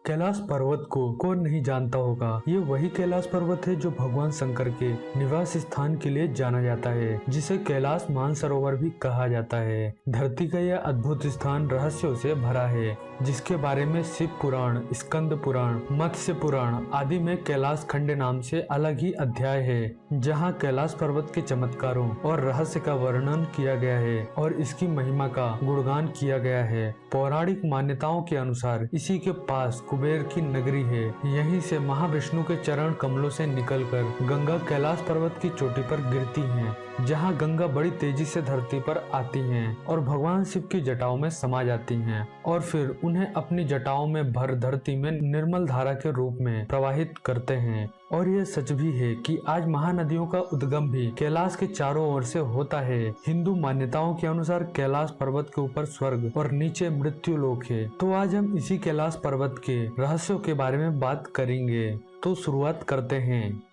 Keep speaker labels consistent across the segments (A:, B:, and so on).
A: कैलाश पर्वत को कौन नहीं जानता होगा। ये वही कैलाश पर्वत है जो भगवान शंकर के निवास स्थान के लिए जाना जाता है, जिसे कैलाश मानसरोवर भी कहा जाता है। धरती का यह अद्भुत स्थान रहस्यों से भरा है, जिसके बारे में शिव पुराण, स्कंद पुराण, मत्स्य पुराण आदि में कैलाश खंड नाम से अलग ही अध्याय है, जहाँ कैलाश पर्वत के चमत्कारों और रहस्य का वर्णन किया गया है और इसकी महिमा का गुणगान किया गया है। पौराणिक मान्यताओं के अनुसार इसी के पास कुबेर की नगरी है। यहीं से महाविष्णु के चरण कमलों से निकलकर गंगा कैलाश पर्वत की चोटी पर गिरती हैं, जहां गंगा बड़ी तेजी से धरती पर आती हैं और भगवान शिव की जटाओं में समा जाती हैं और फिर उन्हें अपनी जटाओं में भर धरती में निर्मल धारा के रूप में प्रवाहित करते हैं। और यह सच भी है कि आज महानदियों का उद्गम भी कैलाश के चारों ओर से होता है। हिंदू मान्यताओं के अनुसार कैलाश पर्वत के ऊपर स्वर्ग और नीचे मृत्यु लोक है। तो आज हम इसी कैलाश पर्वत के रहस्यों के बारे में बात करेंगे। तो शुरुआत करते हैं।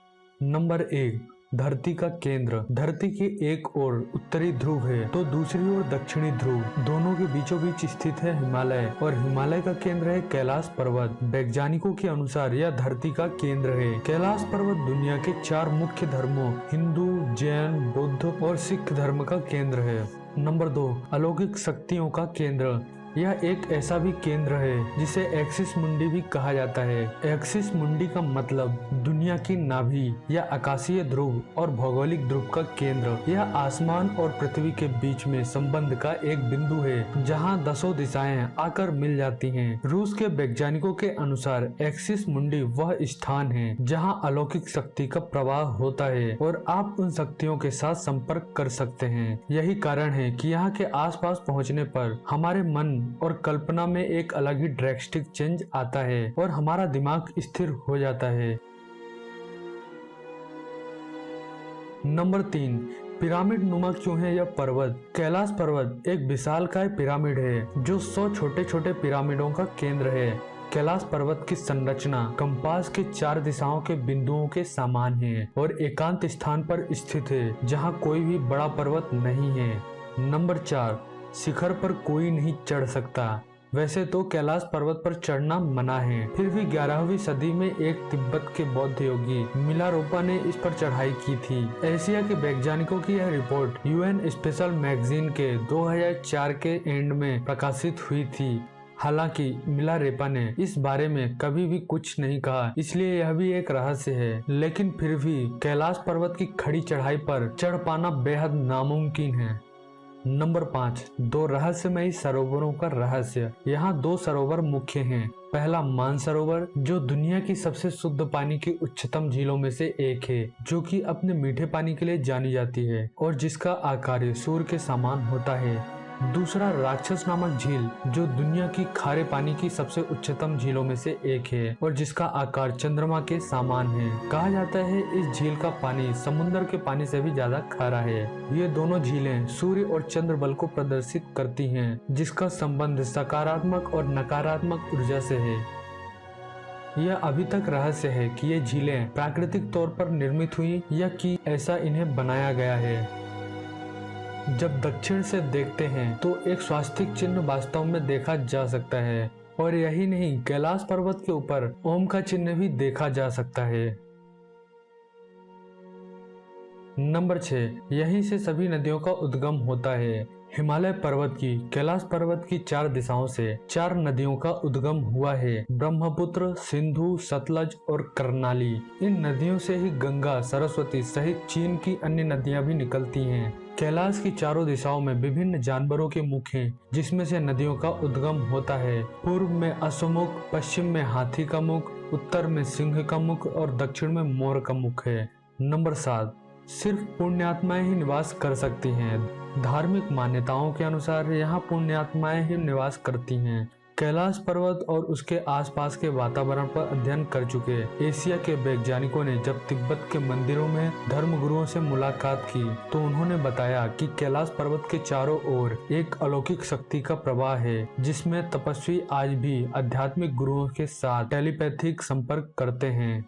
A: नंबर 1, धरती का केंद्र। धरती की एक ओर उत्तरी ध्रुव है तो दूसरी ओर दक्षिणी ध्रुव। दोनों के बीचों बीच स्थित है हिमालय और हिमालय का केंद्र है कैलाश पर्वत। वैज्ञानिकों के अनुसार यह धरती का केंद्र है। कैलाश पर्वत दुनिया के 4 मुख्य धर्मों हिंदू, जैन, बौद्ध और सिख धर्म का केंद्र है। नंबर 2, अलौकिक शक्तियों का केंद्र। यह एक ऐसा भी केंद्र है जिसे एक्सिस मुंडी भी कहा जाता है। एक्सिस मुंडी का मतलब दुनिया की नाभि या आकाशीय ध्रुव और भौगोलिक ध्रुव का केंद्र। यह आसमान और पृथ्वी के बीच में संबंध का एक बिंदु है, जहां 10 दिशाएं आकर मिल जाती हैं। रूस के वैज्ञानिकों के अनुसार एक्सिस मुंडी वह स्थान है जहां अलौकिक शक्ति का प्रवाह होता है और आप उन शक्तियों के साथ संपर्क कर सकते हैं। यही कारण है कि यहाँ के आसपास पहुँचने पर हमारे मन और कल्पना में एक अलग ही ड्रास्टिक चेंज आता है और हमारा दिमाग स्थिर हो जाता है। नंबर 3, पिरामिड नुमा क्यों है यह पर्वत। कैलाश पर्वत एक विशालकाय पिरामिड है जो 100 छोटे छोटे पिरामिडों का केंद्र है। कैलाश पर्वत की संरचना कंपास के 4 दिशाओं के बिंदुओं के समान है और एकांत स्थान पर स्थित है, जहां कोई भी बड़ा पर्वत नहीं है। नंबर 4, शिखर पर कोई नहीं चढ़ सकता। वैसे तो कैलाश पर्वत पर चढ़ना मना है, फिर भी 11वीं सदी में एक तिब्बत के बौद्ध योगी मिलारोपा ने इस पर चढ़ाई की थी। एशिया के वैज्ञानिकों की यह रिपोर्ट यूएन स्पेशल मैगजीन के 2004 के एंड में प्रकाशित हुई थी। हालांकि मिलारेपा ने इस बारे में कभी भी कुछ नहीं कहा, इसलिए यह भी एक रहस्य है। लेकिन फिर भी कैलाश पर्वत की खड़ी चढ़ाई पर चढ़ पाना बेहद नामुमकिन है। नंबर 5, 2 रहस्यमयी सरोवरों का रहस्य। यहाँ 2 सरोवर मुख्य हैं। पहला मानसरोवर, जो दुनिया की सबसे शुद्ध पानी की उच्चतम झीलों में से एक है, जो कि अपने मीठे पानी के लिए जानी जाती है और जिसका आकार सूर्य के समान होता है। दूसरा राक्षस नामक झील, जो दुनिया की खारे पानी की सबसे उच्चतम झीलों में से एक है और जिसका आकार चंद्रमा के समान है। कहा जाता है इस झील का पानी समुद्र के पानी से भी ज्यादा खारा है। ये दोनों झीलें सूर्य और चंद्र बल को प्रदर्शित करती हैं, जिसका संबंध सकारात्मक और नकारात्मक ऊर्जा से है। यह अभी तक रहस्य है कि ये झीलें प्राकृतिक तौर पर निर्मित हुई या कि ऐसा इन्हें बनाया गया है। जब दक्षिण से देखते हैं तो एक स्वास्तिक चिन्ह वास्तव में देखा जा सकता है और यही नहीं, कैलाश पर्वत के ऊपर ओम का चिन्ह भी देखा जा सकता है। नंबर 6, यहीं से सभी नदियों का उद्गम होता है। हिमालय पर्वत की कैलाश पर्वत की 4 दिशाओं से 4 नदियों का उद्गम हुआ है। ब्रह्मपुत्र, सिंधु, सतलज और कर्नाली। इन नदियों से ही गंगा, सरस्वती सहित चीन की अन्य नदियां भी निकलती हैं। कैलाश की चारों दिशाओं में विभिन्न जानवरों के मुख हैं, जिसमें से नदियों का उद्गम होता है। पूर्व में अश्वमुख, पश्चिम में हाथी का मुख, उत्तर में सिंह का मुख और दक्षिण में मोर का मुख है। नंबर 7, सिर्फ पुण्यात्माएं ही निवास कर सकती हैं। धार्मिक मान्यताओं के अनुसार यहाँ पुण्यात्माएं ही निवास करती हैं। कैलाश पर्वत और उसके आसपास के वातावरण पर अध्ययन कर चुके एशिया के वैज्ञानिकों ने जब तिब्बत के मंदिरों में धर्मगुरुओं से मुलाकात की तो उन्होंने बताया कि कैलाश पर्वत के चारों ओर एक अलौकिक शक्ति का प्रवाह है, जिसमें तपस्वी आज भी आध्यात्मिक गुरुओं के साथ टेलीपैथिक संपर्क करते हैं।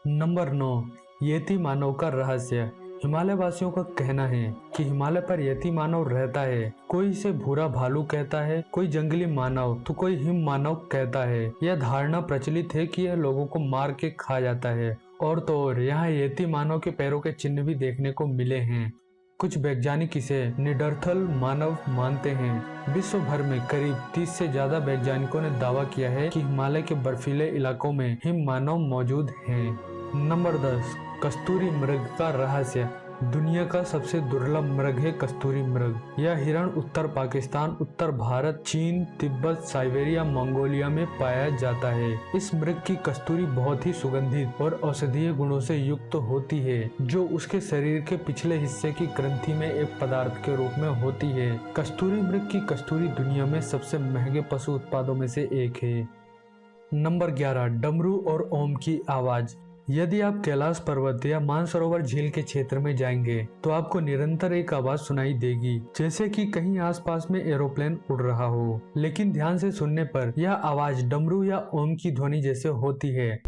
A: नंबर 9, येती मानव का रहस्य। हिमालय वासियों का कहना है कि हिमालय पर यति मानव रहता है। कोई इसे भूरा भालू कहता है, कोई जंगली मानव तो कोई हिम मानव कहता है। यह धारणा प्रचलित है कि यह लोगों को मार के खा जाता है। और तो और यहाँ यति मानव के पैरों के चिन्ह भी देखने को मिले हैं। कुछ वैज्ञानिक इसे निडरथल मानव मानते हैं। विश्व भर में करीब 30 से ज्यादा वैज्ञानिकों ने दावा किया है कि हिमालय के बर्फीले इलाकों में हिम मानव मौजूद हैं। नंबर 10, कस्तूरी मृग का रहस्य। दुनिया का सबसे दुर्लभ मृग है कस्तूरी मृग। यह हिरण उत्तर पाकिस्तान, उत्तर भारत, चीन, तिब्बत, साइबेरिया, मंगोलिया में पाया जाता है। इस मृग की कस्तूरी बहुत ही सुगंधित और औषधीय गुणों से युक्त होती है, जो उसके शरीर के पिछले हिस्से की ग्रंथि में एक पदार्थ के रूप में होती है। कस्तूरी मृग की कस्तूरी दुनिया में सबसे महंगे पशु उत्पादों में से एक है। नंबर 11, डमरू और ओम की आवाज। यदि आप कैलाश पर्वत या मानसरोवर झील के क्षेत्र में जाएंगे तो आपको निरंतर एक आवाज सुनाई देगी, जैसे कि कहीं आसपास में एरोप्लेन उड़ रहा हो। लेकिन ध्यान से सुनने पर यह आवाज डमरू या ओम की ध्वनि जैसे होती है।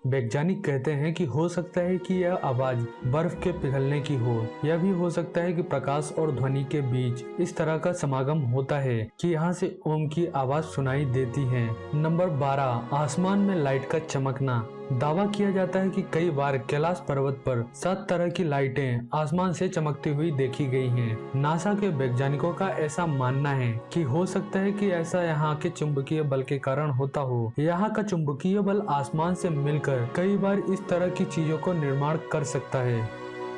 A: वैज्ञानिक कहते हैं कि हो सकता है कि यह आवाज बर्फ के पिघलने की हो। यह भी हो सकता है कि प्रकाश और ध्वनि के बीच इस तरह का समागम होता है कि यहाँ से ओम की आवाज सुनाई देती है। नंबर 12, आसमान में लाइट का चमकना। दावा किया जाता है कि कई बार कैलाश पर्वत पर 7 तरह की लाइटें आसमान से चमकती हुई देखी गई हैं। नासा के वैज्ञानिकों का ऐसा मानना है कि हो सकता है कि ऐसा यहाँ के चुंबकीय बल के कारण होता हो। यहाँ का चुंबकीय बल आसमान से मिलकर कई बार इस तरह की चीजों को निर्माण कर सकता है।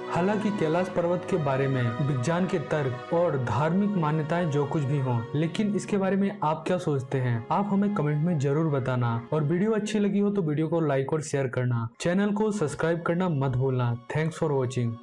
A: हालांकि कैलाश पर्वत के बारे में विज्ञान के तर्क और धार्मिक मान्यताएं जो कुछ भी हों, लेकिन इसके बारे में आप क्या सोचते हैं? आप हमें कमेंट में जरूर बताना। और वीडियो अच्छी लगी हो तो वीडियो को लाइक और शेयर करना। चैनल को सब्सक्राइब करना मत भूलना। Thanks for watching.